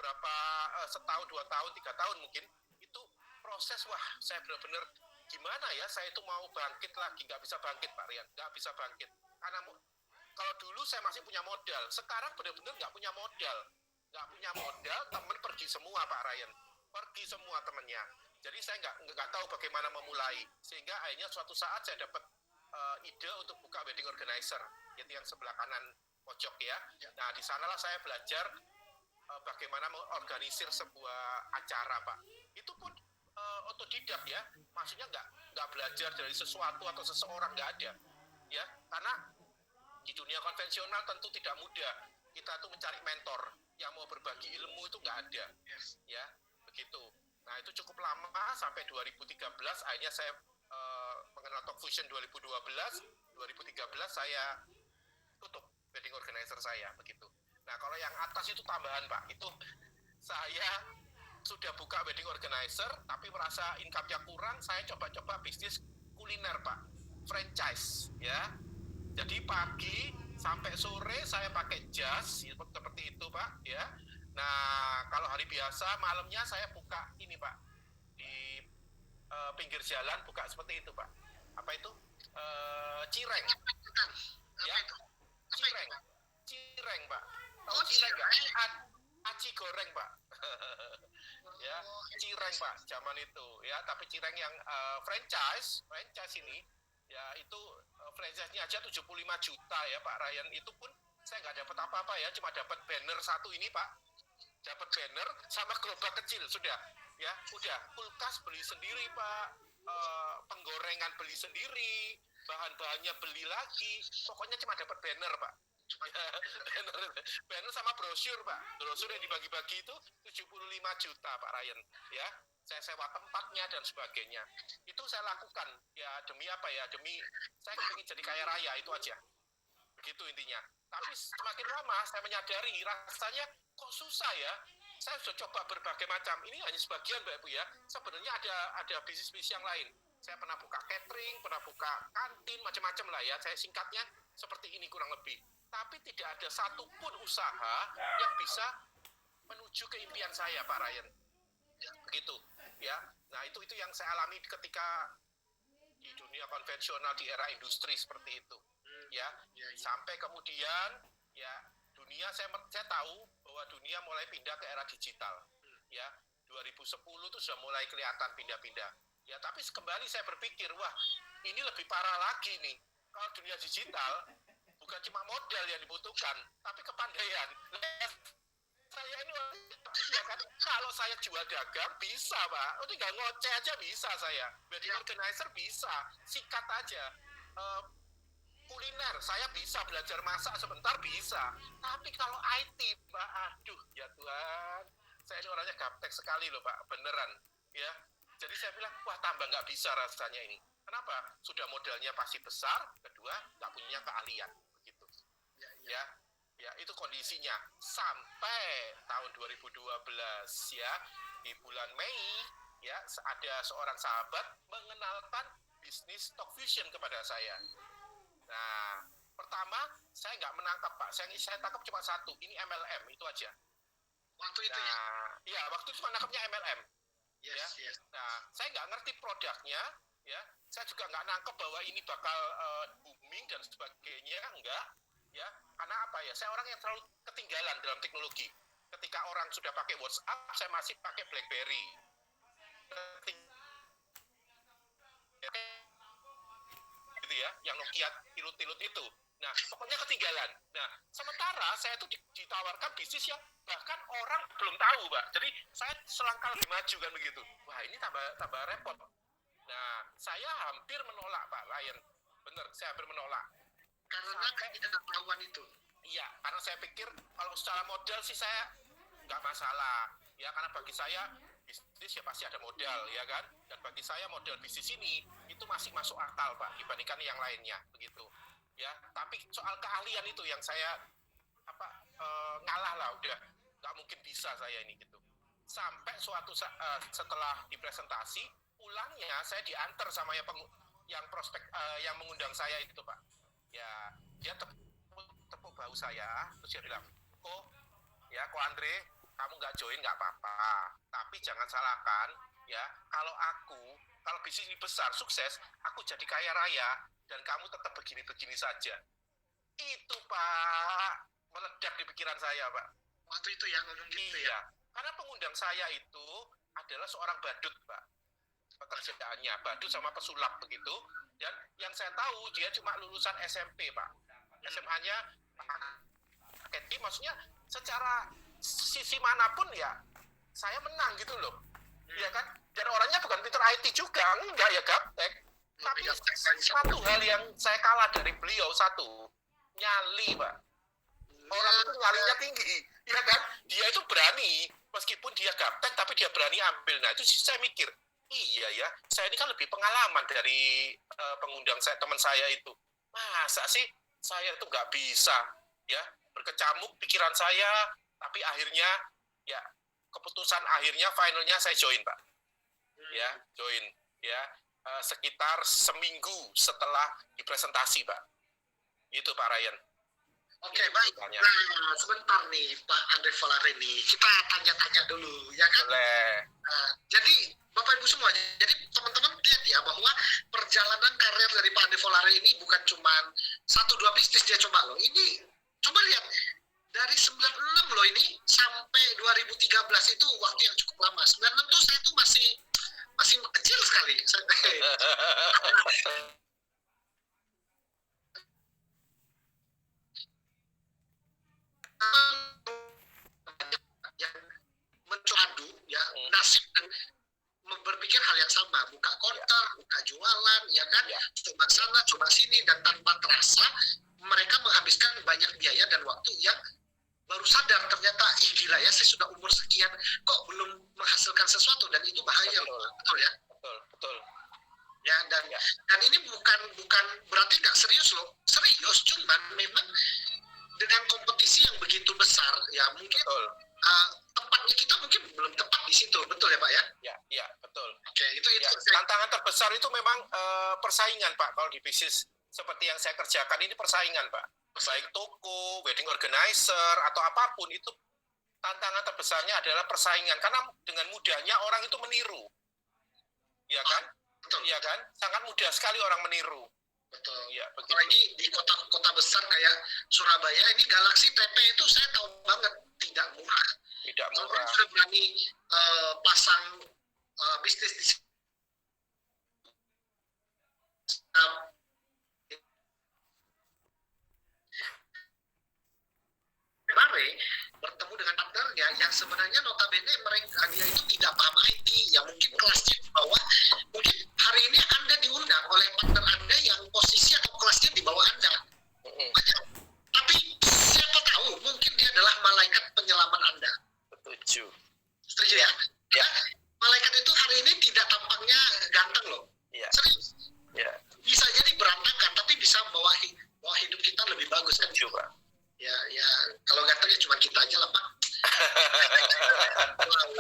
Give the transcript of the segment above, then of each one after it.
beberapa setahun, 2 tahun, 3 tahun mungkin, itu proses, wah saya benar-benar gimana ya, saya itu mau bangkit lagi, nggak bisa bangkit Pak Rian, nggak bisa bangkit. Karena kalau dulu saya masih punya modal, sekarang benar-benar nggak punya modal. Nggak punya modal, temen pergi semua Pak Ryan. Pergi semua temennya. Jadi saya nggak tahu bagaimana memulai. Sehingga akhirnya suatu saat saya dapat ide untuk buka wedding organizer. Itu yang sebelah kanan pojok ya. Nah di sanalah saya belajar bagaimana mengorganisir sebuah acara Pak. Itu pun otodidak ya. Maksudnya nggak belajar dari sesuatu atau seseorang, nggak ada. Ya, karena di dunia konvensional tentu tidak mudah. Kita tuh mencari mentor yang mau berbagi ilmu itu nggak ada. Ya, begitu. Nah, itu cukup lama sampai 2013 akhirnya saya mengenal Talk Fusion 2012, 2013 saya tutup wedding organizer saya begitu. Nah, kalau yang atas itu tambahan, Pak. Itu saya sudah buka wedding organizer tapi merasa income-nya kurang, saya coba-coba bisnis kuliner, Pak. Franchise, ya. Jadi pagi sampai sore saya pakai jas seperti itu Pak ya. Nah kalau hari biasa malamnya saya buka ini Pak di pinggir jalan, buka seperti itu Pak. Apa itu? Cireng. Ya. Cireng. Cireng Pak. Tahu cireng nggak? Aci goreng Pak. Ya, cireng Pak zaman itu ya. Tapi cireng yang franchise ini ya itu franchise-nya aja 75 juta ya Pak Ryan. Itu pun saya nggak dapat apa-apa ya, cuma dapat banner satu ini Pak, dapat banner sama gerobak kecil sudah ya. Udah kulkas beli sendiri Pak, penggorengan beli sendiri, bahan-bahannya beli lagi, pokoknya cuma dapat banner Pak ya, banner sama brosur Pak, brosur yang dibagi-bagi itu 75 juta Pak Ryan ya. Saya sewa tempatnya dan sebagainya. Itu saya lakukan ya demi apa ya? Demi saya ingin jadi kaya raya, itu aja. Begitu intinya. Tapi semakin lama saya menyadari rasanya kok susah ya. Saya sudah coba berbagai macam. Ini hanya sebagian Mbak Ibu ya. Sebenarnya ada bisnis-bisnis yang lain. Saya pernah buka catering, pernah buka kantin, macam-macam lah ya. Saya singkatnya seperti ini kurang lebih. Tapi tidak ada satupun usaha yang bisa menuju ke impian saya Pak Ryan. Begitu ya. Nah itu yang saya alami ketika di dunia konvensional di era industri seperti itu ya. Sampai kemudian ya dunia saya tahu bahwa dunia mulai pindah ke era digital ya. 2010 itu sudah mulai kelihatan pindah-pindah ya. Tapi kembali saya berpikir wah ini lebih parah lagi nih. Kalau dunia digital bukan cuma modal yang dibutuhkan tapi kepandaian. Saya ini ya kan, kalau saya jual dagang bisa Pak, tinggal ngoceh aja bisa saya, wedding organizer bisa, sikat aja, kuliner saya bisa, belajar masak sebentar bisa. Tapi kalau IT Pak, aduh ya Tuhan, saya ini orangnya gaptek sekali loh Pak, beneran ya. Jadi saya bilang wah tambah nggak bisa rasanya ini. Kenapa? Sudah modalnya pasti besar, kedua nggak punya keahlian begitu ya. Ya, itu kondisinya sampai tahun 2012 ya. Di bulan Mei ya, ada seorang sahabat mengenalkan bisnis Talk Fusion kepada saya. Nah, pertama saya nggak menangkap Pak. Saya tangkap cuma satu, ini MLM, itu aja. Waktu itu ya? Ya, waktu itu cuma nangkapnya MLM. Yes. Nah, saya nggak ngerti produknya ya. Saya juga nggak nangkep bahwa ini bakal booming dan sebagainya, enggak. Ya, karena apa ya? Saya orang yang terlalu ketinggalan dalam teknologi. Ketika orang sudah pakai WhatsApp, saya masih pakai BlackBerry. Gitu ya, yang Nokia tilut-tilut itu. Nah, pokoknya ketinggalan. Nah, sementara saya itu ditawarkan bisnis yang bahkan orang belum tahu, Pak. Jadi saya selangkah lebih maju kan begitu. Wah, ini tambah repot. Nah, saya hampir menolak Pak Ryan. Bener, saya hampir menolak. Karena ketidaktahuan itu. Iya, karena saya pikir kalau secara modal sih saya nggak masalah. Ya, karena bagi saya bisnis ya pasti ada modal, ya kan? Dan bagi saya modal bisnis ini itu masih masuk akal, Pak, dibandingkan yang lainnya, begitu. Ya, tapi soal keahlian itu yang saya ngalah lah, udah nggak mungkin bisa saya ini gitu. Sampai suatu setelah dipresentasi, pulangnya saya diantar sama yang prospek yang mengundang saya itu, Pak. Ya, dia tepuk bahu saya, terus dia bilang, kok Andre, kamu nggak join nggak apa-apa, tapi jangan salahkan ya, kalau bisnis ini besar sukses, aku jadi kaya raya dan kamu tetap begini-begini saja. Itu Pak meledak di pikiran saya Pak. Waktu itu ya ngomong gitu ya. Karena pengundang saya itu adalah seorang badut Pak, pekerjaannya badut sama pesulap begitu, dan yang saya tahu dia cuma lulusan SMP Pak, SMA-nya jadi maksudnya secara sisi manapun ya saya menang gitu loh, ya kan, dan orangnya bukan pinter IT juga, enggak ya gaptek, tapi satu hal yang saya kalah dari beliau, satu, nyali Pak. Orang itu nyalinya tinggi, ya kan, dia itu berani meskipun dia gaptek tapi dia berani ambil. Nah itu saya mikir, iya ya, saya ini kan lebih pengalaman dari pengundang saya, teman saya itu. Masa sih saya itu nggak bisa ya, berkecamuk pikiran saya, tapi akhirnya ya keputusan akhirnya finalnya saya join Pak. Ya, join ya, sekitar seminggu setelah dipresentasi Pak. Gitu Pak Ryan. Oke, baik. Nah, sebentar nih Pak Andre Volare nih, kita tanya-tanya dulu, ya kan? Boleh. Jadi, Bapak Ibu semua, jadi teman-teman lihat ya bahwa perjalanan karir dari Pak Andre Volare ini bukan cuma 1-2 bisnis dia coba loh. Ini, coba lihat, dari 96 loh ini, sampai 2013 itu waktu yang cukup lama. 96 tuh saya tuh masih kecil sekali. Yang mencadu ya nasib dan berpikir hal yang sama, buka konter, buka jualan, ya kan, coba sana, coba sini, dan tanpa terasa mereka menghabiskan banyak biaya dan waktu yang baru sadar ternyata gila ya, saya sudah umur sekian kok belum menghasilkan sesuatu, dan itu bahaya loh, betul ya? Betul. Ya, dan ini bukan berarti nggak serius loh, serius, cuman memang dengan kompetisi yang begitu besar ya mungkin tempatnya kita mungkin belum tepat di situ, betul ya Pak ya? Ya betul. Oke, itu ya, tantangan terbesar itu memang persaingan Pak. Kalau di bisnis seperti yang saya kerjakan ini persaingan Pak, baik toko, wedding organizer atau apapun itu, tantangan terbesarnya adalah persaingan, karena dengan mudahnya orang itu meniru, ya kan? Betul. Ya kan, sangat mudah sekali orang meniru. Betul. Ya, apalagi di kota-kota besar kayak Surabaya ini, Galaxy TP itu saya tahu banget tidak murah. Orang sudah berani pasang bisnis di Bare bertemu dengan partnernya yang sebenarnya notabene dia itu tidak paham IT, ya mungkin kelasnya di bawah, mungkin hari ini Anda diundang oleh partner Anda yang posisi atau kelasnya di bawah Anda, tapi siapa tahu mungkin dia adalah malaikat penyelamat Anda. Setuju ya? Ya. Malaikat itu hari ini tidak tampaknya ganteng loh, serius. Bisa jadi berantakan tapi bisa bawa hidup kita lebih bagus kan? Coba. Ya kalau gantengnya cuma kita aja lah Pak.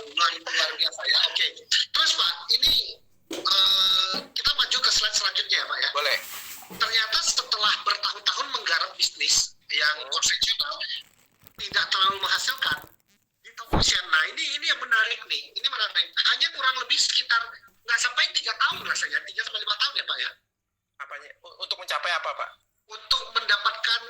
Luar biasa ya. Oke. Terus Pak, ini kita maju ke slide selanjutnya ya Pak ya. Boleh. Ternyata setelah bertahun-tahun menggarap bisnis yang konvensional tidak terlalu menghasilkan di Tokopedia. Nah ini yang menarik nih. Ini menarik. Hanya kurang lebih sekitar nggak sampai 3 tahun rasanya, 3-5 tahun ya Pak ya. Apanya? Untuk mencapai apa Pak? Untuk mendapatkan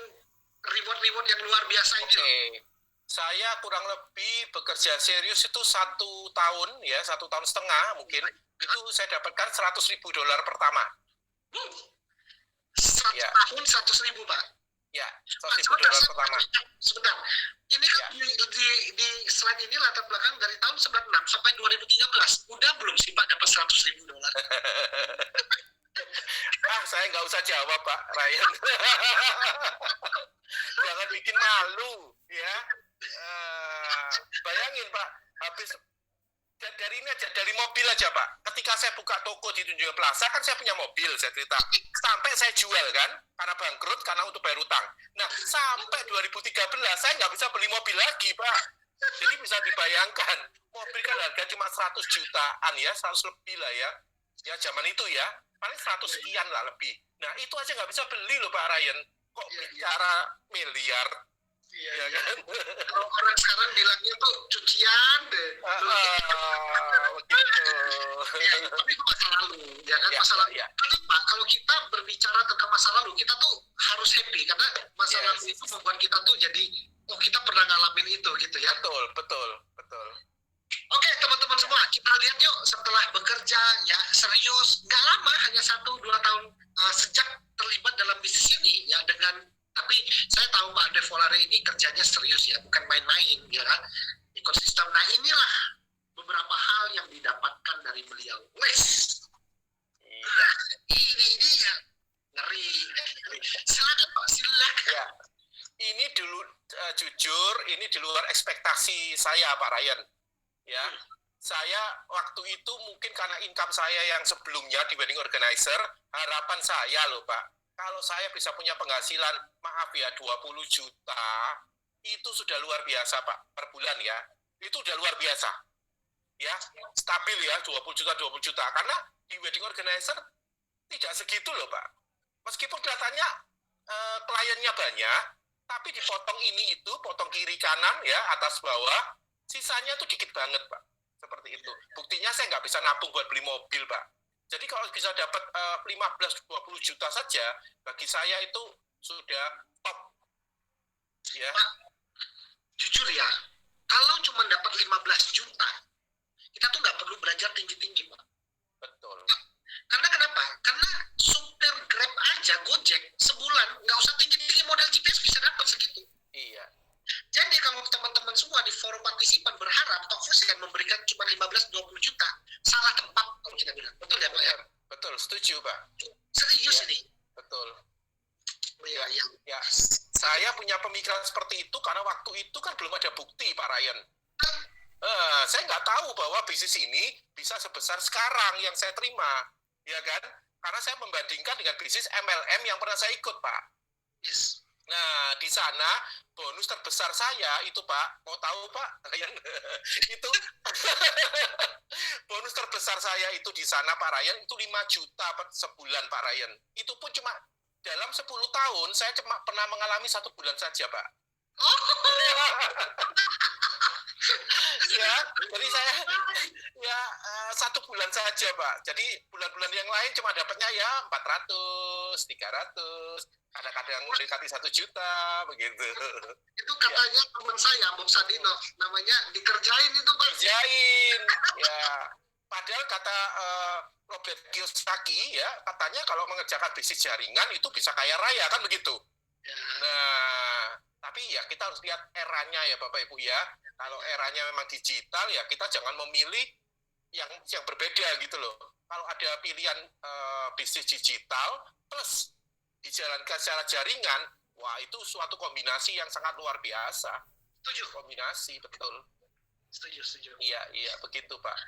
reward yang luar biasa ini. Saya kurang lebih bekerja serius itu 1 tahun ya, 1,5 tahun mungkin. Itu saya dapatkan $100.000 pertama. 1 tahun 100.000 Pak. Ya, $100.000 pertama. Sebentar. Ini kan di slide ini latar belakang dari tahun 96 sampai 2013. Udah belum sih Pak dapat $100.000? Saya nggak usah jawab Pak Ryan. Jangan bikin malu ya. Bayangin Pak, habis dari ini aja, dari mobil aja Pak. Ketika saya buka toko di Tunjungan Plaza kan saya punya mobil, saya cerita. Sampai saya jual kan, karena bangkrut, karena untuk bayar utang. Nah, sampai 2013 saya nggak bisa beli mobil lagi Pak. Jadi bisa dibayangkan, mobil kan harga cuma 100 jutaan ya, 100 lebih lah ya. Ya zaman itu ya, paling 100 sekian lah lebih. Nah itu aja nggak bisa beli loh Pak Ryan. Kok bicara miliar? Iya, ya iya. kan? Kalau orang sekarang bilangnya tuh cucian deh. Begitu. Ya, tapi itu masa lalu, ya kan, Ya, masa lalu. ya. Kenapa? Kalau kita berbicara tentang masa lalu, kita tuh harus happy karena masa Yes. lalu itu membuat kita tuh jadi, oh kita pernah ngalamin itu gitu ya. Betul. Oke teman-teman semua, kita lihat yuk setelah bekerja ya serius, nggak lama, hanya 1-2 tahun sejak terlibat dalam bisnis ini ya tapi saya tahu Pak Andre Volare ini kerjanya serius ya, bukan main-main ya kan, ekosistem. Nah inilah beberapa hal yang didapatkan dari beliau. Wes, Iya. ini dia ngeri. Silakan Pak, silakan. Ya. Ini dulu jujur, ini di luar ekspektasi saya Pak Ryan. Ya, saya waktu itu mungkin karena income saya yang sebelumnya di wedding organizer, harapan saya loh Pak, kalau saya bisa punya penghasilan, maaf ya 20 juta, itu sudah luar biasa Pak, per bulan ya, itu sudah luar biasa. Ya, stabil ya 20 juta, karena di wedding organizer tidak segitu loh Pak. Meskipun kelihatannya kliennya banyak, tapi dipotong ini itu, potong kiri kanan ya, atas bawah, sisanya tuh dikit banget Pak, seperti itu. Buktinya saya nggak bisa nabung buat beli mobil Pak. Jadi kalau bisa dapat 15-20 juta saja, bagi saya itu sudah top. Ya. Pak, jujur ya, kalau cuma dapat 15 juta, kita tuh nggak perlu belajar tinggi-tinggi Pak. Betul. Karena kenapa? Karena supir Grab aja, Gojek, sebulan nggak usah tinggi-tinggi modal GPS bisa dapat segitu. Iya. Jadi kalau teman-teman semua di forum partisipan berharap Talkforce akan memberikan cuma 15-20 juta, salah tempat kalau kita bilang. Betul ya Pak ya? Betul, setuju Pak. Serius Ya. ini? Betul. Ya. Ya, saya punya pemikiran seperti itu karena waktu itu kan belum ada bukti Pak Ryan. Saya nggak tahu bahwa bisnis ini bisa sebesar sekarang yang saya terima, ya kan? Karena saya membandingkan dengan bisnis MLM yang pernah saya ikut Pak. Yes. Nah, di sana bonus terbesar saya itu Pak, mau tahu Pak? Itu bonus terbesar saya itu di sana Pak Ryan itu 5 juta sebulan Pak Ryan. Itu pun cuma dalam 10 tahun saya cuma pernah mengalami 1 bulan saja Pak. Ya, jadi saya ya 1 bulan saja Pak. Jadi bulan-bulan yang lain cuma dapatnya ya 400, 300, kadang-kadang mendekati 1 juta begitu. Itu katanya teman saya, Bob Sadino, namanya dikerjain itu Pak. Kerjain, ya. Padahal kata Robert Kiyosaki ya, katanya kalau mengerjakan bisnis jaringan itu bisa kaya raya kan begitu. Ya. Nah, tapi ya kita harus lihat eranya ya Bapak Ibu ya. Kalau eranya memang digital ya kita jangan memilih yang berbeda gitu loh. Kalau ada pilihan bisnis digital plus dijalankan secara jaringan, wah itu suatu kombinasi yang sangat luar biasa. Setuju. Kombinasi, betul. Setuju. Iya, begitu Pak.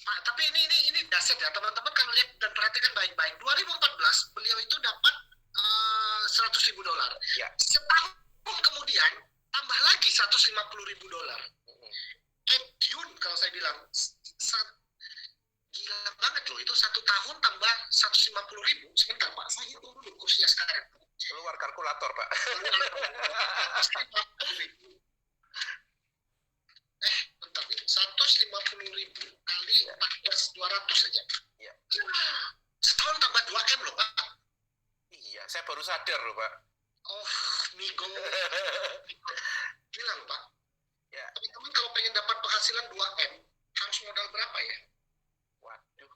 Pak, tapi ini dahsyat ya teman-teman, kalau lihat dan perhatikan baik-baik. 2014 beliau itu dapat $100.000. Ya. Setahun kemudian tambah lagi $150.000. June kalau saya bilang gila banget loh, itu 1 tahun tambah 150.000. Sebentar Pak, saya hitung dulu kursnya sekarang. Keluar kalkulator Pak. Bentar nih, 150.000 kali 14.200 saja. Ya. Setahun tambah 2M loh Pak. Iya, saya baru sadar loh Pak. Oh, migo. Gila loh Pak. Ya. Teman-teman kalau pengen dapat penghasilan 2M, harus modal berapa ya? Waduh,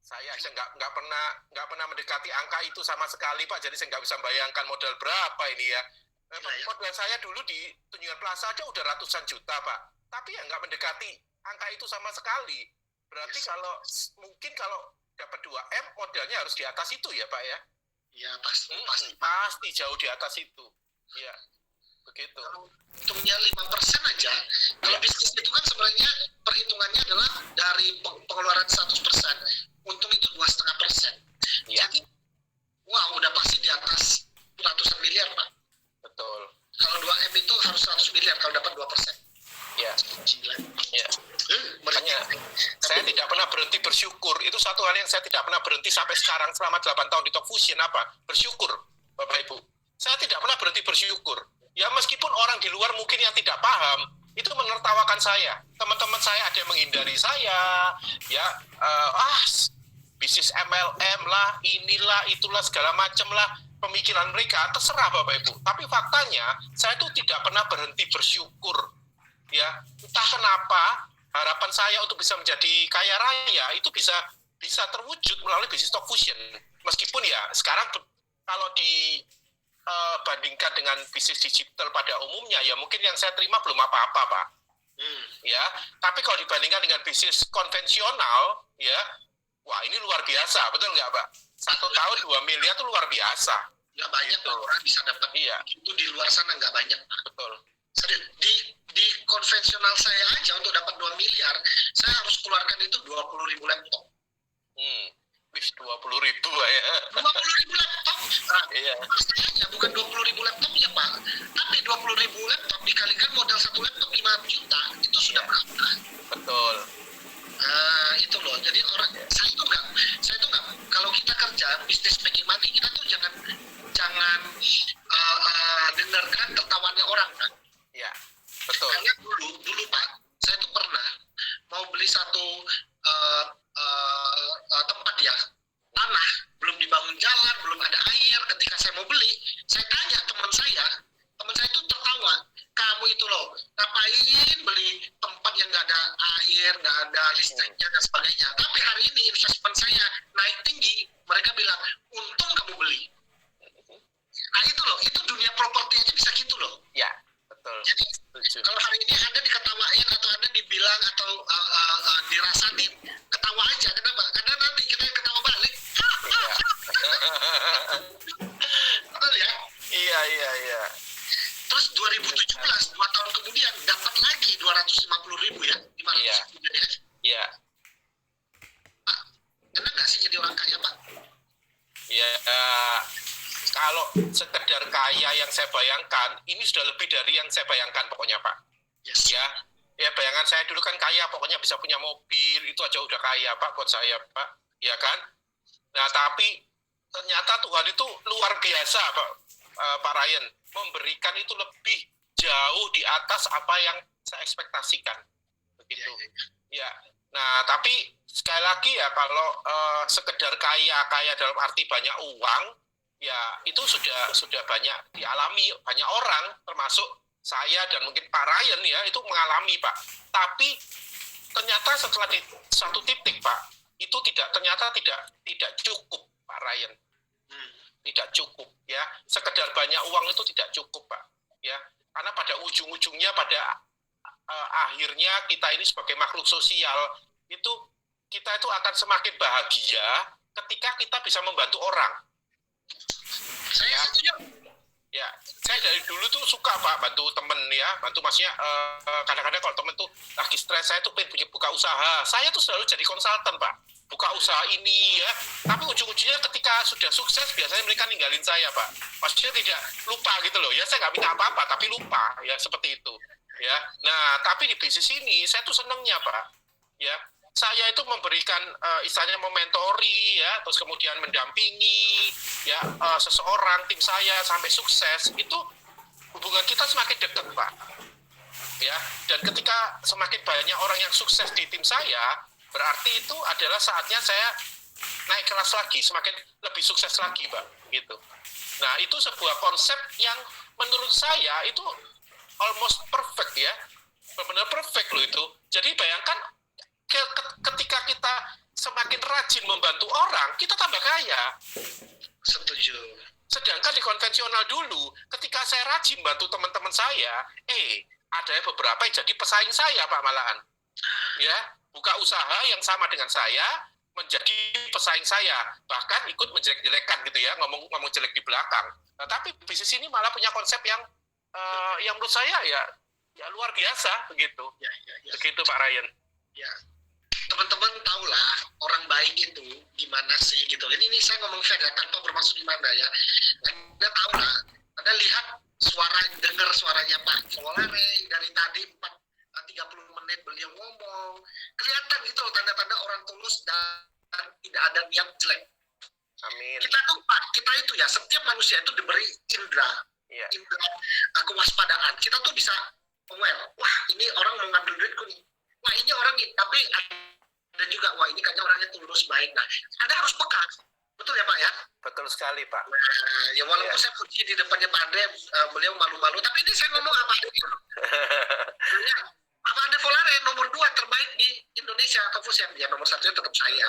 saya aja nggak pernah mendekati angka itu sama sekali Pak. Jadi saya nggak bisa bayangkan modal berapa ini ya. Modal saya dulu di Tunjungan Plaza aja udah ratusan juta Pak. Tapi ya nggak mendekati angka itu sama sekali. Berarti mungkin kalau dapat 2M modalnya harus di atas itu ya Pak ya? Ya pasti jauh di atas itu. Ya, begitu. Kalau hitungnya 5% aja, kalau bisnis itu kan sebenarnya perhitungannya adalah dari pengeluaran 100%, untung itu 2,5%. Ya. Jadi, wah udah pasti di atas ratusan miliar Pak. Betul. Kalau 2M itu harus 100 miliar kalau dapat 2%. Ya. Gila. Ya. Makanya saya tidak pernah berhenti bersyukur. Itu satu hal yang saya tidak pernah berhenti sampai sekarang selama 8 tahun di Talk Fusion apa? Bersyukur, Bapak Ibu. Saya tidak pernah berhenti bersyukur. Ya meskipun orang di luar mungkin yang tidak paham, itu menertawakan saya. Teman-teman saya ada yang menghindari saya, ya bisnis MLM lah, inilah, itulah, segala macam lah. Pemikiran mereka terserah Bapak Ibu. Tapi faktanya saya tuh tidak pernah berhenti bersyukur. Ya, entah kenapa harapan saya untuk bisa menjadi kaya raya itu bisa terwujud melalui bisnis stock fusion. Meskipun ya sekarang kalau dibandingkan dengan bisnis digital pada umumnya, ya mungkin yang saya terima belum apa-apa, Pak. Ya, tapi kalau dibandingkan dengan bisnis konvensional, ya, wah ini luar biasa, betul nggak, Pak? 1 tahun 2 miliar itu luar biasa. Nggak banyak Gitu. orang bisa dapat. Iya, Itu di luar sana nggak banyak. betul. Serius, di konvensional saya aja untuk dapat 2 miliar, saya harus keluarkan itu 20.000 laptop. Wis 20.000 ya. 20.000 laptop? Nah, Iya. masalahnya bukan 20.000 laptopnya, Pak. Tapi 20.000 laptop dikalikan modal satu laptop 5 juta, itu sudah berapa? Betul. Nah, itu loh. Jadi saya tuh nggak, kalau kita kerja bisnis making money, kita tuh jangan dengarkan tertawaannya orang, kan? Iya, betul. Karena dulu Pak, saya tuh pernah mau beli satu tempat ya, tanah, belum dibangun jalan, belum ada air. Ketika saya mau beli, saya tanya teman saya itu tertawa, kamu itu loh ngapain beli tempat yang nggak ada air, nggak ada listriknya dan sebagainya. Tapi hari ini investment saya naik tinggi, mereka bilang untung kamu beli. Nah itu loh, itu dunia properti aja bisa gitu loh. Ya, betul. Jadi Setuju. kalau hari ini Anda diketawain atau Anda dibilang atau dirasain, ketawa aja. Kenapa? Karena nanti kita yang ketawa balik. Betul ya? Iya. Terus 2017, 2 tahun kemudian dapat lagi 250.000 ya, 500 Iya. ribu ya. Iya. Pak, enak nggak sih jadi orang kaya, Pak? Ya, kalau sekedar kaya yang saya bayangkan, ini sudah lebih dari yang saya bayangkan pokoknya, Pak. Yes. Ya bayangan saya dulu kan kaya, pokoknya bisa punya mobil, itu aja udah kaya, Pak, buat saya, Pak. Ya kan? Nah, tapi ternyata Tuhan itu luar biasa, Pak Ryan. Memberikan itu lebih jauh di atas apa yang saya ekspektasikan. Begitu. Ya. Nah, tapi sekali lagi ya, kalau sekedar kaya dalam arti banyak uang, ya itu sudah banyak dialami banyak orang, termasuk saya dan mungkin Pak Ryan ya, itu mengalami, Pak. Tapi ternyata setelah di satu titik, Pak, itu ternyata tidak cukup, Pak Ryan. Tidak cukup ya. Sekedar banyak uang itu tidak cukup, Pak. Ya. Karena pada ujung-ujungnya, pada akhirnya kita ini sebagai makhluk sosial, itu kita itu akan semakin bahagia ketika kita bisa membantu orang. Saya setuju. Ya, saya dari dulu tuh suka, Pak, bantu temen ya, bantu maksudnya kadang-kadang kalau temen tuh lagi stres, saya tuh pengen buka usaha, saya tuh selalu jadi konsultan, Pak, buka usaha ini ya, tapi ujung-ujungnya ketika sudah sukses biasanya mereka ninggalin saya, Pak, maksudnya tidak lupa gitu loh, ya saya nggak minta apa-apa tapi lupa ya, seperti itu ya. Nah, tapi di bisnis ini saya tuh senengnya, Pak, ya. Saya itu memberikan istilahnya mementori ya, terus kemudian mendampingi ya seseorang, tim saya sampai sukses, itu hubungan kita semakin dekat, Pak. Ya, dan ketika semakin banyak orang yang sukses di tim saya, berarti itu adalah saatnya saya naik kelas lagi, semakin lebih sukses lagi, Pak, gitu. Nah, itu sebuah konsep yang menurut saya itu almost perfect ya. Benar-benar perfect loh itu. Jadi bayangkan ketika kita semakin rajin membantu orang, kita tambah kaya. Setuju. Sedangkan di konvensional dulu, ketika saya rajin bantu teman-teman saya, ada beberapa yang jadi pesaing saya, Pak, malahan. Ya, buka usaha yang sama dengan saya, menjadi pesaing saya, bahkan ikut menjelek-jelekan gitu ya, ngomong jelek di belakang. Nah, tapi bisnis ini malah punya konsep yang menurut saya ya luar biasa begitu. Ya. Begitu, Pak Ryan. Ya. Teman-teman tahulah orang baik itu gimana sih gitu. Ini saya ngomong fair ya, tanpa bermaksud gimana ya. Anda tahulah, Anda lihat dengar suaranya Pak Folare dari tadi 30 menit beliau ngomong. Kelihatan gitu tanda-tanda orang tulus dan tidak ada niat jelek. Amin. Kita itu ya, setiap manusia itu diberi indera. Iya. indera kewaspadaan. Kita tuh bisa aware, wah ini orang mau ngambil duitku nih, wah ini orang nih, tapi ada juga, wah ini kayaknya orangnya tulus baik. Nah, Anda harus peka, betul ya Pak ya? Betul sekali, Pak. Nah, ya walaupun Iya. saya puji di depannya Pak Ade, beliau malu-malu, tapi ini saya ngomong apa adanya. Ya, Pak Ade Volare nomor 2 terbaik di Indonesia atau Fusen, ya nomor 1 tetap saya.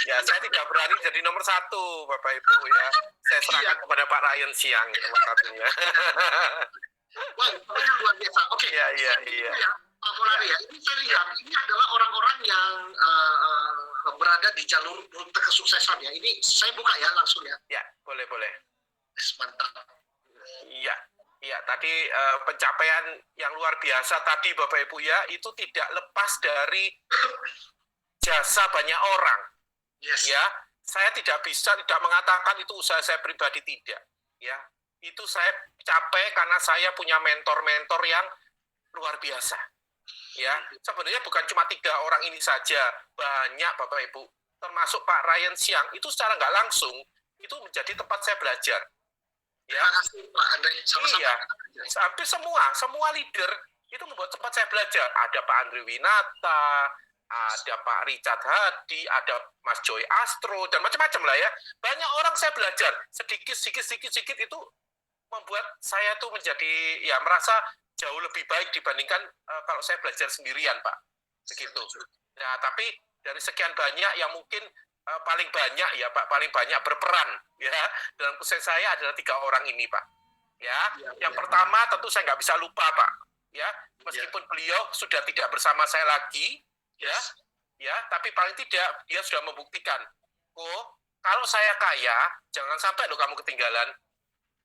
Ya, saya tidak berani jadi nomor 1, Bapak Ibu ya. Saya serahkan kepada Pak Ryan Siang nomor 1-nya. Wah, pokoknya luar biasa. Oke, Iya. ya, Pak Volare ya, ini saya lihat ini adalah orang-orang yang berada di jalur rute kesuksesan ya. Ini saya buka ya langsung ya. Ya, boleh. Mantap. Iya, tadi pencapaian yang luar biasa tadi Bapak Ibu ya, itu tidak lepas dari jasa banyak orang. Yes. Ya, saya tidak mengatakan itu usaha saya pribadi, tidak. Ya, itu saya capai karena saya punya mentor-mentor yang luar biasa. Ya, sebenarnya bukan cuma 3 orang ini saja, banyak Bapak Ibu, termasuk Pak Ryan Siang, itu secara nggak langsung itu menjadi tempat saya belajar. Ya, Terima kasih Pak Andre. Sama-sama. iya, hampir semua leader itu membuat tempat saya belajar. Ada Pak Andre Winata, ada Pak Richard Hadi, ada Mas Joy Astro, dan macam-macam lah ya. Banyak orang saya belajar, sedikit itu membuat saya tuh menjadi, ya merasa jauh lebih baik dibandingkan kalau saya belajar sendirian, Pak. Begitu. Nah, tapi dari sekian banyak yang mungkin paling banyak ya Pak, paling banyak berperan ya dalam proses saya adalah 3 orang ini Pak. Ya, yang pertama tentu saya nggak bisa lupa Pak. Ya, meskipun beliau sudah tidak bersama saya lagi, ya, tapi paling tidak dia sudah membuktikan, oh kalau saya kaya, jangan sampai loh kamu ketinggalan.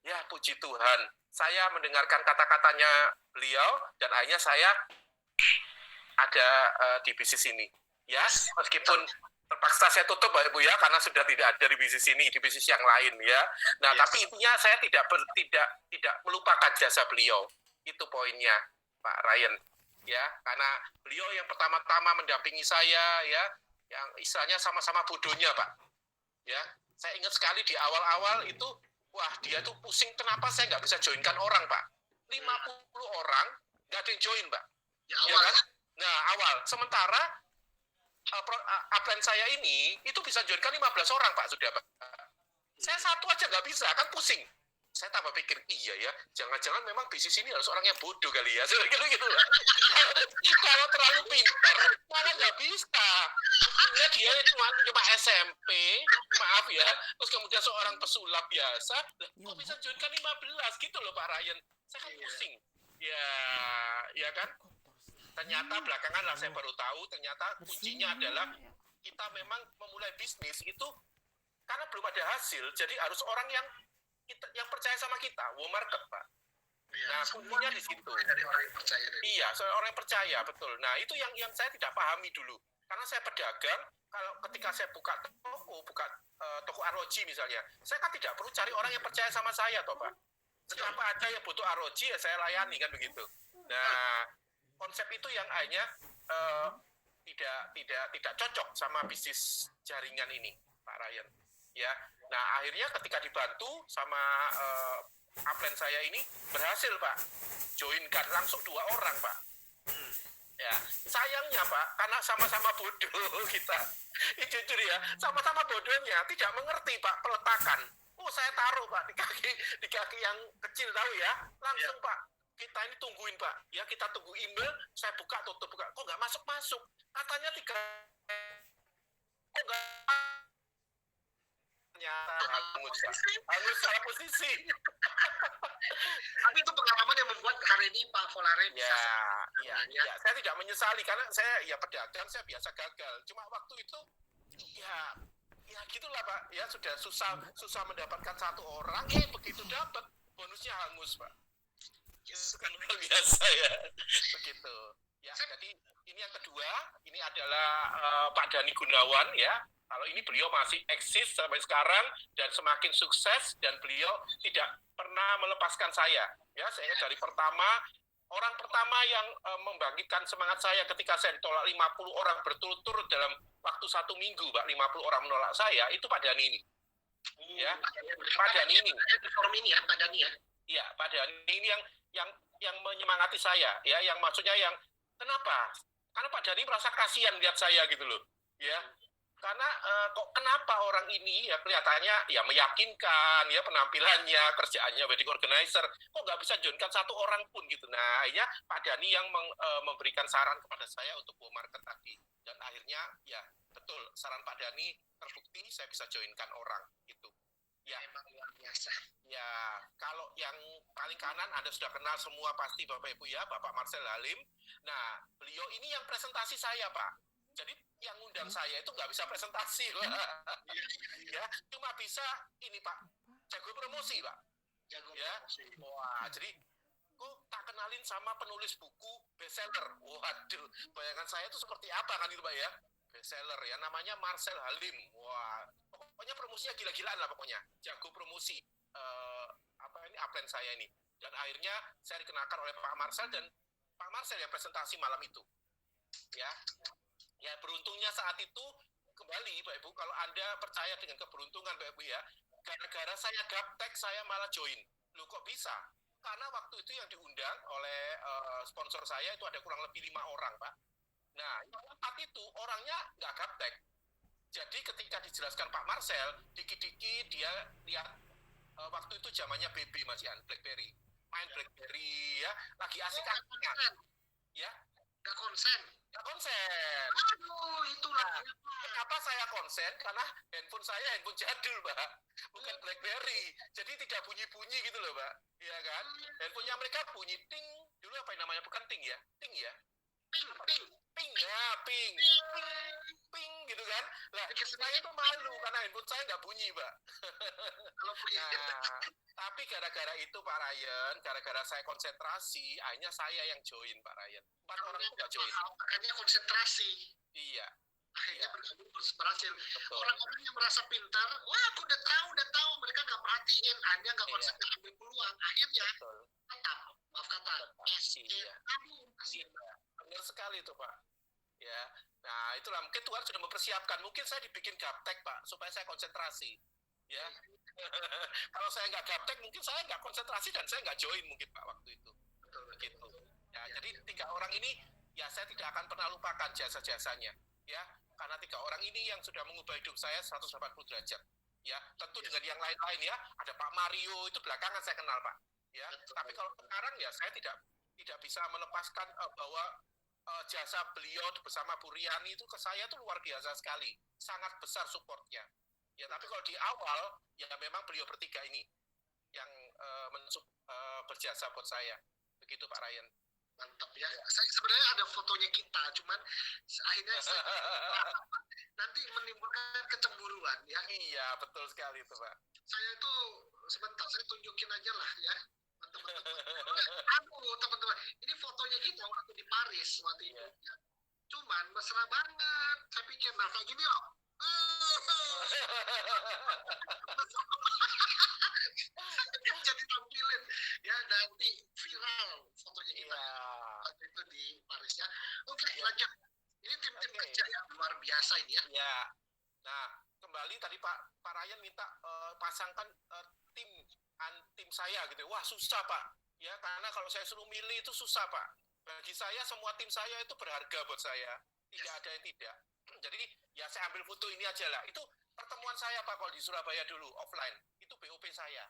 Ya, puji Tuhan, saya mendengarkan kata-katanya beliau dan akhirnya saya ada di bisnis ini. Ya, meskipun terpaksa saya tutup Bapak Ibu ya, karena sudah tidak ada di bisnis ini, di bisnis yang lain ya. Nah, tapi intinya saya tidak melupakan jasa beliau. Itu poinnya, Pak Ryan. Ya, karena beliau yang pertama-tama mendampingi saya ya, yang istilahnya sama-sama bodohnya, Pak. Ya, saya ingat sekali di awal-awal itu, wah dia tuh pusing kenapa saya nggak bisa joinkan orang, Pak. 50 orang nggak ada yang join, Pak. Ya, awal. Ya, kan? Nah, awal. Sementara upline saya ini itu bisa joinkan 15 orang Pak sudah Pak. Saya satu aja nggak bisa, kan pusing. Saya tambah pikir, iya ya, jangan-jangan memang bisnis ini harus orang yang bodoh kali ya. Gitu. Kalau terlalu pintar, malah nggak bisa. Buktinya dia cuma SMP, maaf ya, terus kemudian seorang pesulap biasa, kok bisa joinkan 15 gitu loh Pak Ryan. Saya kan pusing. Ya kan? Ternyata belakangan lah saya baru tahu, ternyata kuncinya adalah kita memang memulai bisnis itu karena belum ada hasil, jadi harus orang yang percaya sama kita, wow market Pak. Nah, kuncinya di situ. Dari orang yang percaya. Iya, orang yang percaya, betul. Nah, itu yang saya tidak pahami dulu. Karena saya pedagang, kalau ketika saya buka toko arloji misalnya, saya kan tidak perlu cari orang yang percaya sama saya, toh Pak. Siapa aja yang butuh arloji ya saya layani kan begitu. Nah, konsep itu yang akhirnya tidak cocok sama bisnis jaringan ini, Pak Ryan. Ya, nah akhirnya ketika dibantu sama upline saya ini berhasil Pak, joinkan langsung 2 orang Pak. Ya, sayangnya Pak, karena sama-sama bodoh kita, jujur ya, sama-sama bodohnya, tidak mengerti Pak peletakan. Oh saya taruh Pak di kaki yang kecil tahu ya, langsung Pak. Kita ini tungguin Pak, ya kita tunggu email, saya buka tutup, kok nggak masuk, katanya 3, kok nggak, ternyata hangus salah posisi. Tapi itu pengalaman yang membuat hari ini Pak Volare bisa. Ya, saya tidak menyesali karena saya ya pedagang, saya biasa gagal. Cuma waktu itu ya gitulah Pak, ya sudah susah mendapatkan 1 orang, begitu dapat bonusnya hangus Pak. Itu kan luar biasa ya, begitu. Ya, jadi ini yang kedua, ini adalah Pak Dhani Gunawan ya. Kalau ini beliau masih eksis sampai sekarang dan semakin sukses dan beliau tidak pernah melepaskan saya. Ya, saya dari orang pertama yang membangkitkan semangat saya ketika saya ditolak 50 orang berturut-turut dalam waktu 1 minggu, Pak, 50 orang menolak saya, itu Pak Dhani ini. Ya, Pak Pak Dhani ini. Di forum ini ya, Pak Dhani ya. Iya, Pak Dhani ini yang menyemangati saya, ya, yang maksudnya yang kenapa? Karena Pak Dhani merasa kasihan lihat saya gitu loh, ya. Karena kok kenapa orang ini ya kelihatannya ya meyakinkan ya penampilannya, kerjaannya wedding organizer, kok nggak bisa joinkan satu orang pun gitu. Nah, akhirnya Pak Dhani yang memberikan saran kepada saya untuk go market tadi. Dan akhirnya ya betul saran Pak Dhani terbukti, saya bisa joinkan orang gitu. Ya, memang luar biasa. Ya, kalau yang paling kanan Anda sudah kenal semua pasti Bapak Ibu ya, Bapak Marcel Halim. Nah, beliau ini yang presentasi saya, Pak. Jadi yang undang saya itu nggak bisa presentasi, Pak. Ya, cuma bisa ini, Pak, jago promosi, Pak. Jago ya. promosi. Wah, jadi kok tak kenalin sama penulis buku bestseller. Waduh, bayangan saya itu seperti apa kan itu, Pak ya? Bestseller ya, namanya Marcel Halim. Wah, pokoknya promosinya gila-gilaan lah pokoknya. Jago promosi. Upline saya ini. Dan akhirnya saya dikenakan oleh Pak Marcel dan Pak Marcel yang presentasi malam itu. Ya, beruntungnya saat itu kembali Pak Ibu, kalau Anda percaya dengan keberuntungan Pak Ibu ya, gara-gara saya gaptek saya malah join. Loh kok bisa? Karena waktu itu yang diundang oleh sponsor saya itu ada kurang lebih 5 orang, Pak. Nah, yang 4 itu orangnya nggak gaptek. Jadi ketika dijelaskan Pak Marcel, dikit-dikit dia lihat waktu itu zamannya BB Mas Ian, BlackBerry. Main BlackBerry ya, lagi asik-asiknya. Ya, nggak konsen. Nggak konsen. Aduh, itulah. Nah, kenapa saya konsen? Karena handphone saya handphone jadul, Pak. Bukan BlackBerry. Jadi tidak bunyi-bunyi gitu loh, Pak. Iya kan? Handphonenya mereka bunyi ting. Dulu apa yang namanya? Bukan ting ya? Ting ya? Ping. Ping ya, ping. Ping gitu kan. Lah, saya itu malu karena handphone saya nggak bunyi, Pak. Nah, tapi gara-gara itu Pak Ryan, gara-gara saya konsentrasi, akhirnya saya yang join Pak Ryan. 4 orang itu nggak join. Makanya konsentrasi. Iya. Akhirnya bergabung berhasil. Orang-orang yang merasa pintar, wah aku udah tahu, mereka nggak perhatiin, hanya nggak konsen ambil peluang. Akhirnya tetap, maaf kata, benar sekali itu Pak. Ya, nah itulah mungkin Tuhan sudah mempersiapkan. Mungkin saya dibikin gaptek Pak, supaya saya konsentrasi. Ya, kalau saya nggak gaptek, mungkin saya nggak konsentrasi dan saya nggak join mungkin Pak waktu itu. Begitu. Ya, jadi 3 orang ini ya saya tidak akan pernah lupakan jasa-jasanya. Ya, karena 3 orang ini yang sudah mengubah hidup saya 180 derajat. Ya, tentu dengan yang lain-lain ya. Ada Pak Mario itu belakangan saya kenal Pak. Ya, tapi kalau sekarang ya saya tidak bisa melepaskan bahwa jasa beliau bersama Bu Riani itu ke saya tuh luar biasa sekali, sangat besar supportnya. Ya, tapi kalau di awal ya memang beliau bertiga ini yang berjasa buat saya. Begitu Pak Ryan. Mantap ya. Saya sebenarnya ada fotonya kita, cuman akhirnya nanti menimbulkan kecemburuan ya. Iya, betul sekali itu Pak. Saya itu sebentar saya tunjukin aja lah ya. Teman-teman. Aduh, teman-teman, ini fotonya kita waktu di Paris waktu itu. Ya. Cuman mesra banget. Saya pikir nah kayak gini loh. Jadi tampilin ya nanti viral fotonya kita waktu itu di Paris ya. Oke, lanjut. Ini tim-tim kerja ya luar biasa ini ya. Ya. Nah, kembali tadi Pak Ryan minta pasangkan tim saya gitu. Wah, susah Pak. Ya, karena kalau saya suruh milih itu susah Pak. Bagi saya semua tim saya itu berharga buat saya. Tidak ada yang tidak. Jadi ya saya ambil foto ini aja lah. Itu pertemuan saya Pak kalau di Surabaya dulu offline. Itu BOP saya.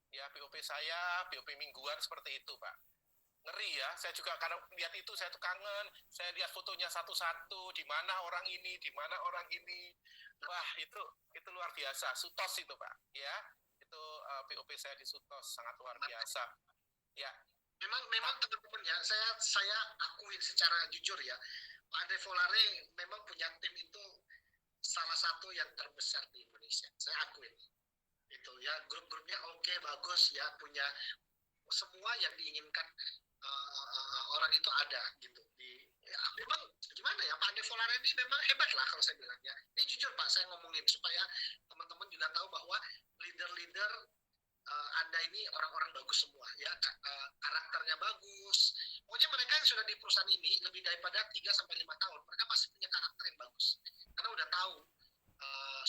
Ya, BOP saya, BOP mingguan seperti itu Pak. Ngeri ya, saya juga karena lihat itu saya tuh kangen. Saya lihat fotonya satu-satu, di mana orang ini, di mana orang ini. Wah, itu luar biasa. Sutos itu Pak. Ya, itu BOP saya di Sutos sangat luar biasa. Ya. Memang teman-teman ya, saya akuin secara jujur ya, Pak Andre Volare memang punya tim itu salah satu yang terbesar di Indonesia. Saya akuin itu ya, grup-grupnya oke, bagus ya, punya semua yang diinginkan orang itu ada gitu. Ya, memang gimana ya, Pak Andre Volare ini memang hebat lah kalau saya bilang ya. Ini jujur Pak, saya ngomongin supaya teman-teman juga tahu bahwa leader-leader Anda ini orang-orang bagus semua ya, karakternya bagus. Pokoknya mereka yang sudah di perusahaan ini lebih daripada 3-5 tahun, mereka masih punya karakter yang bagus. Karena udah tahu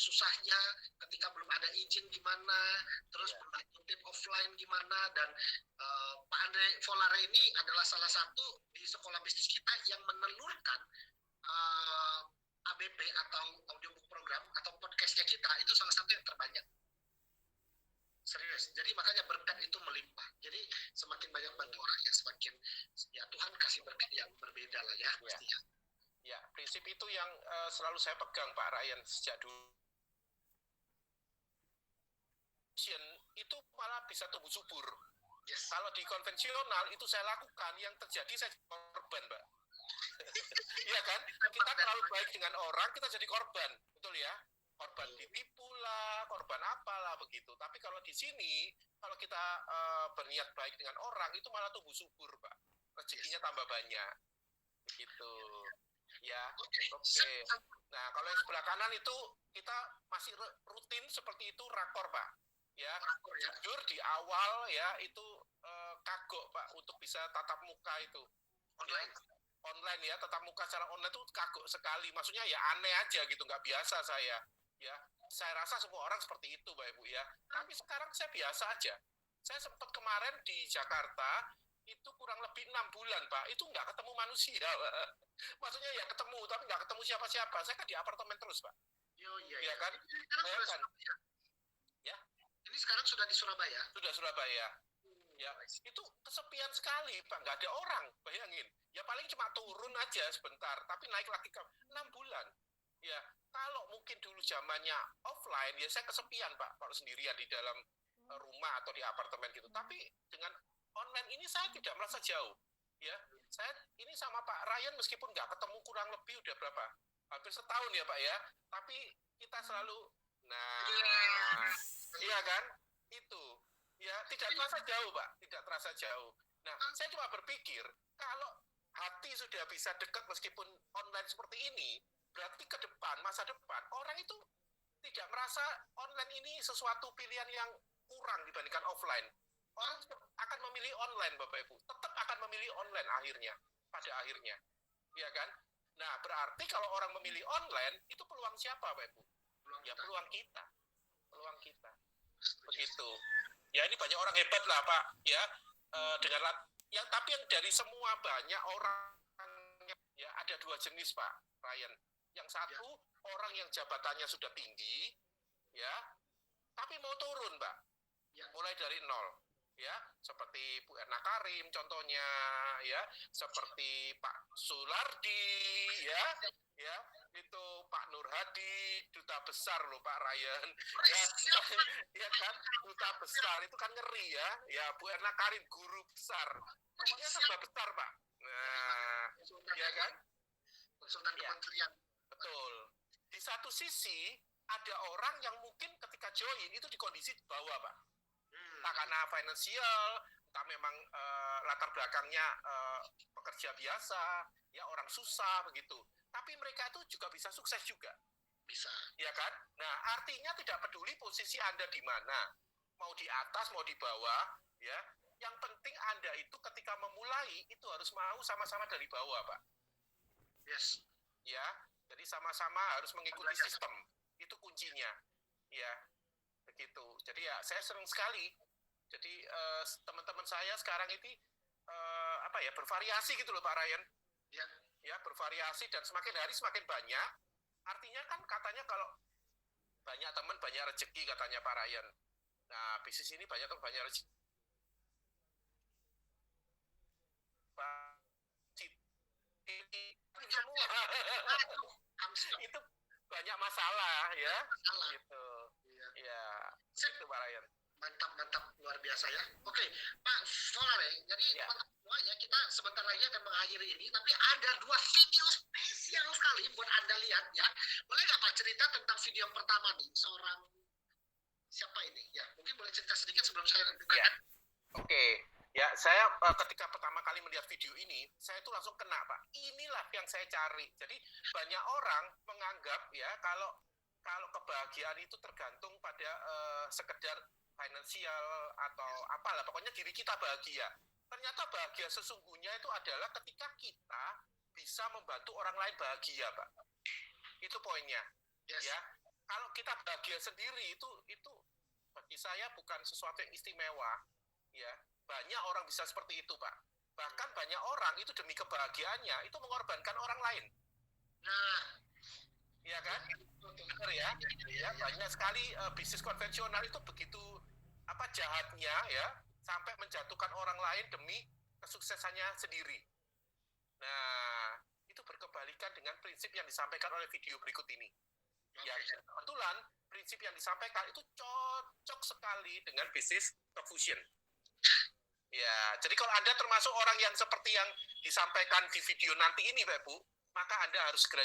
susahnya ketika belum ada izin gimana, terus tim offline gimana, dan Pak Andre Volare ini adalah salah satu di sekolah bisnis kita yang menelurkan ABP atau audiobook program atau podcastnya kita itu salah satu yang terbanyak. Serius, jadi makanya berkat itu melimpah. Jadi semakin banyak bantu orang ya semakin ya Tuhan kasih berkat yang berbeda lah ya pastinya. Ya, prinsip itu yang selalu saya pegang Pak Ryan sejak dulu. Itu malah bisa tumbuh subur. Yes. Kalau di konvensional itu saya lakukan, yang terjadi saya korban, Mbak. Iya kan? Kita terlalu baik dengan orang, kita jadi korban, betul ya? Korban ditipu lah, korban apalah begitu. Tapi kalau di sini, kalau kita berniat baik dengan orang, itu malah tumbuh subur, Pak. Rezekinya tambah banyak. Begitu. Ya, oke. Nah, kalau yang sebelah kanan itu kita masih rutin seperti itu rakor, Pak. Ya, jujur di awal ya itu kagok, Pak, untuk bisa tatap muka itu. Online ya, tatap muka secara online itu kagok sekali. Maksudnya ya aneh aja gitu, nggak biasa saya. Ya, saya rasa semua orang seperti itu, Pak Ibu ya. Tapi sekarang saya biasa aja. Saya sempat kemarin di Jakarta itu kurang lebih 6 bulan, Pak. Itu nggak ketemu manusia, Pak. Maksudnya ya ketemu, tapi nggak ketemu siapa-siapa. Saya kan di apartemen terus, Pak. Iya kan? Saya kan. Ya. Ini sekarang sudah di Surabaya. Sudah Surabaya. Ya, itu kesepian sekali, Pak. Nggak ada orang, bayangin. Ya paling cuma turun aja sebentar, tapi naik lagi ke 6 bulan. Ya, kalau mungkin dulu zamannya offline, ya saya kesepian, Pak, kalau sendirian di dalam rumah atau di apartemen gitu. Tapi dengan online ini saya tidak merasa jauh. Ya, saya ini sama Pak Ryan meskipun nggak ketemu kurang lebih udah berapa? Hampir setahun ya, Pak ya. Tapi kita selalu, iya kan? Itu. Ya, tidak terasa jauh, Pak. Tidak terasa jauh. Nah, saya cuma berpikir, kalau hati sudah bisa dekat meskipun online seperti ini, berarti ke depan, masa depan, orang itu tidak merasa online ini sesuatu pilihan yang kurang dibandingkan offline. Orang akan memilih online, Bapak Ibu. Tetap akan memilih online akhirnya, pada akhirnya. Ya kan? Nah, berarti kalau orang memilih online, itu peluang siapa, Bapak Ibu? Ya, peluang kita. Peluang kita. Begitu. Ya, ini banyak orang hebat lah, Pak. Ya, dengan ya, tapi yang dari semua banyak orang, ya ada dua jenis, Pak Ryan. Yang satu, orang yang jabatannya sudah tinggi, ya, tapi mau turun, Pak. Mulai dari nol. Ya, seperti Bu Erna Karim contohnya, ya, seperti Pak Sulardi, ya, itu Pak Nur Hadi, duta besar loh Pak Ryan, ya, ya kan, duta besar itu kan ngeri ya, Bu Erna Karim guru besar, pokoknya serba besar Pak. Nah, ya kan, konsultan kementerian. Betul. Di satu sisi ada orang yang mungkin ketika join itu di kondisi bawah Pak. Entah karena finansial, entah memang latar belakangnya pekerja biasa, ya orang susah begitu. Tapi mereka itu juga bisa sukses juga. Bisa. Ya kan? Nah, artinya tidak peduli posisi Anda di mana. Mau di atas, mau di bawah, ya. Yang penting Anda itu ketika memulai, itu harus mau sama-sama dari bawah, Pak. Yes. Ya, jadi sama-sama harus mengikuti sistem. Itu kuncinya. Ya, begitu. Jadi ya, saya senang sekali. Jadi teman-teman saya sekarang ini bervariasi gitu loh Pak Ryan. Ya, bervariasi dan semakin hari semakin banyak. Artinya kan katanya kalau banyak teman banyak rezeki katanya Pak Ryan. Nah, bisnis ini banyak teman banyak rezeki. Semua. Itu banyak masalah ya. Gitu. Ya, itu Pak Ryan. Mantap, luar biasa ya. Oke, Pak Volare, jadi teman-teman ya, kita sebentar lagi akan mengakhiri ini, tapi ada 2 video spesial sekali buat Anda lihat ya. Boleh nggak Pak cerita tentang video yang pertama nih, seorang siapa ini? Ya, mungkin boleh cerita sedikit sebelum saya buka. Ya. Oke. Ya, saya ketika pertama kali melihat video ini, saya itu langsung kena, Pak. Inilah yang saya cari. Jadi banyak orang menganggap ya kalau kebahagiaan itu tergantung pada sekedar finansial atau apalah, pokoknya diri kita bahagia. Ternyata bahagia sesungguhnya itu adalah ketika kita bisa membantu orang lain bahagia, Pak. Itu poinnya. Yes. Ya. Kalau kita bahagia sendiri itu bagi saya bukan sesuatu yang istimewa, ya. Banyak orang bisa seperti itu, Pak. Bahkan banyak orang itu demi kebahagiaannya itu mengorbankan orang lain. Nah, ya kan? Benar ya? Ya, banyak sekali bisnis konvensional itu begitu jahatnya ya, sampai menjatuhkan orang lain demi kesuksesannya sendiri. Nah, itu berkebalikan dengan prinsip yang disampaikan oleh video berikut ini. Ya, kebetulan prinsip yang disampaikan itu cocok sekali dengan bisnis stock fusion. Ya, jadi kalau Anda termasuk orang yang seperti yang disampaikan di video nanti ini, Pak Bu, maka Anda harus segera